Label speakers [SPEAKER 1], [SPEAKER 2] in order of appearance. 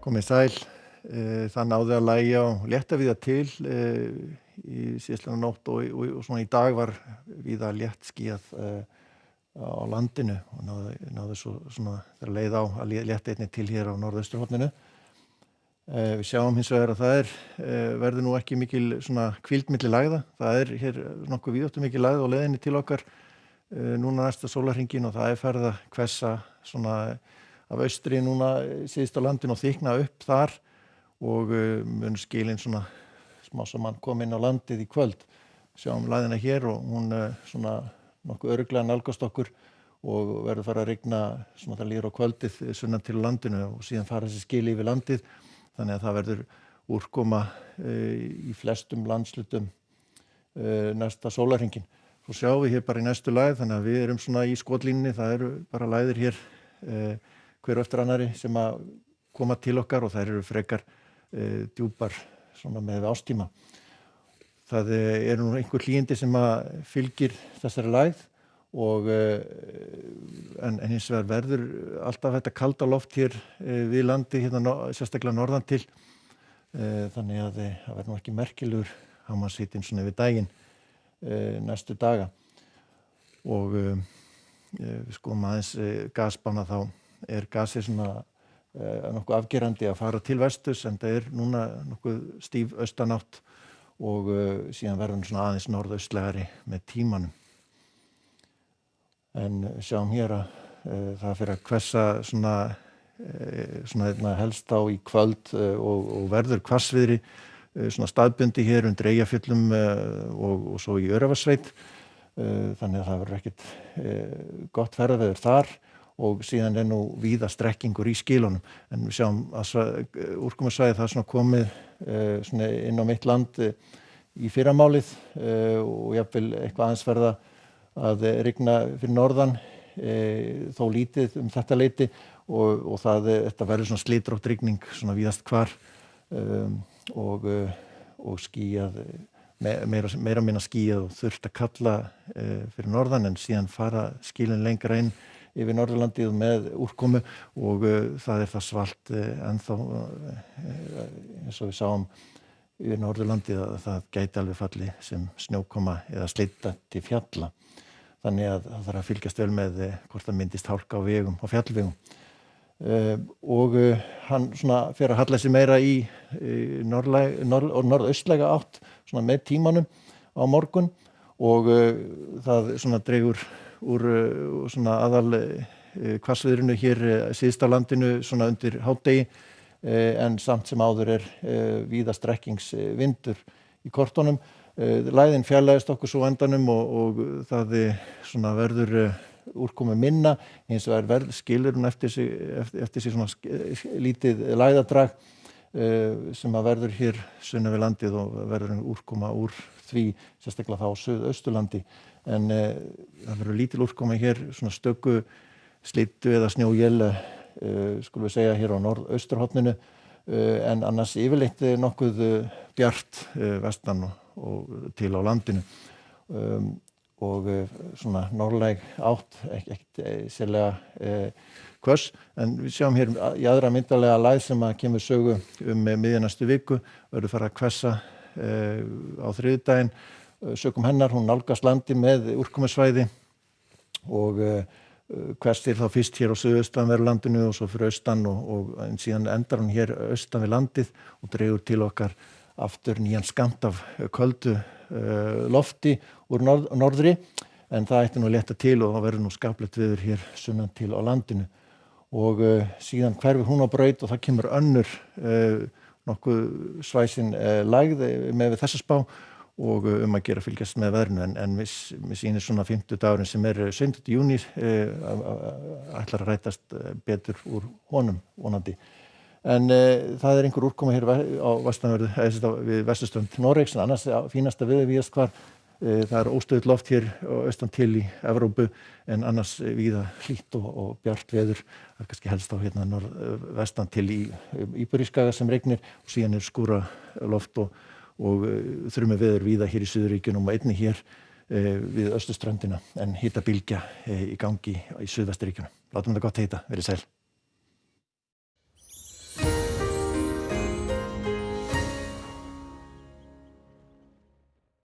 [SPEAKER 1] Komið sæl, það náði að lægja og létta víða til í síðastliðnu nótt og svona í dag var víða létt skýjað á landinu og náði svo svona þegar leið á að létta einnig til hér á norðausturhorninu. Við sjáum hins vegar að það verður nú ekki mikil svona hvíld milli lægða. Það hér nokkuð víðáttumikil lægð á leiðinni til okkar núna næsta sólarhringinn og það farið að hvessa svona af austri núna síðst á landinu og þykna upp þar og mun skilin svona smá saman kom inn á landið í kvöld. Sjáum lægðina hér og hún svona nokkuð örugglega nálgast okkur og verður fara að rigna svona það líður á kvöldið sunnan til landinu og síðan fara þessi skil yfir landið. Þannig að það verður úrkoma í flestum landshlutum næsta sólarhringinn. Svo sjáum við hér bara í næstu lægð, þannig að við erum svona í skotlínunni, það eru bara lægðir hér hver eftir annari sem að koma til okkar og þær eru frekar djúpar svona með ástíma. Það eru nú einhver hlýindi sem að fylgir þessari lægð og en hins vegar verður alltaf þetta kalda loft hér við landi hérna sérstaklega norðan til þannig að það verður nú ekki merkilegur hámarkshitinn svona yfir daginn næstu daga og við skoðum aðeins gasbána þá gasið svona nokkuð afgerandi að fara til vesturs en það núna nokkuð stíf austanátt og síðan verður svona aðeins norðaustlegari með tímanum. En sjáum hér að það fyrir að hvessa svona helst á í kvöld og verður hvassviðri svona staðbundi hér undir Eyjafjöllum og svo í Öræfasveit. Þannig að það verður ekkert gott ferðaveður þar og síðan nú víða strekkingur í skilunum. En við sjáum að úrkomusvæðið það svona komið svona inn á mitt land í fyrramálið og jafnvel eitthvað aðeins verða að rigna fyrir norðan þó lítið þetta leyti og þetta verður svona slitrótt rigning svona víðast hvar og skýjað meira minna skýjað og þurft að kalla fyrir norðan en síðan fara skilin lengra inn yfir Norðurlandið með úrkomu og það það svalt ennþá eins og við sáum yfir Norðurlandið að það gæti alveg falli sem snjókoma eða slydda til fjalla. Þannig að það þarf að fylgjast vel með hvort það myndist hálka á vegum og fjallvegum. Og hann svona fer að halla sig meira í norðaustlæga átt svona með tímanum á morgun og það svona dregur úr svona aðal hvassviðrinu hér síðst á landinu svona undir hádegi en samt sem áður víða strekkingsvindur í kortunum. Lægðin fjarlægist okkur svo endanum og það svona verður úrkomu minna eins og skilur hún eftir sig svona lítið lægðadrag sem að verður hér sunnan við landið og verður úrkoma úr því sérstaklega þá á Suðausturlandi en það verður lítil úrkoma hér svona stöku slyddu eða snjóél skulum við segja hér á norðausturhorninu en annars yfirleitt nokkuð bjart vestan og til á landinu og svona norðlæg átt ekkert sérlega hvöss en við sjáum hér í aðra myndarlega lægð sem að kemur sögu miðja næstu viku verður fara að hvessa á þriðjudaginn sökum hennar hún nálgast landið með úrkomusvæði og hvessir þá fyrst hér á suðaustanverðu landinu og svo fyrir austan og síðan endar hún hér austan við landið og dregur til okkar aftur nýjan skammt af köldu lofti úr norðri en það ætti nú létta til og það verður nú skaplegt veður hér sunnan til á landinu og síðan hverfur hún á braut og það kemur önnur nokkuð svæsin lægð með þessa spá og að gera fylgjast með veðrinu en mér sýnir svona 50 dagurinn sem 17. júní ætlar að rætast betur úr honum vonandi. En það einhver úrkoma hér á vestanverðu við vesturströnd Noregs en annars fínasta veður víðast hvar. Það óstöðugt loft hér austan til í Evrópu en annars víða hlýtt og bjart veður. Það kannski helst á hérna vestan til í Íberíuskaga sem regnir og síðan skúra loft og þrumur veður víða hér í Suðurríkjunum og einnig hér við austurströndina en hitabylgja í gangi í Suðvesturríkjunum. Látum þetta gott heita, verið sæl.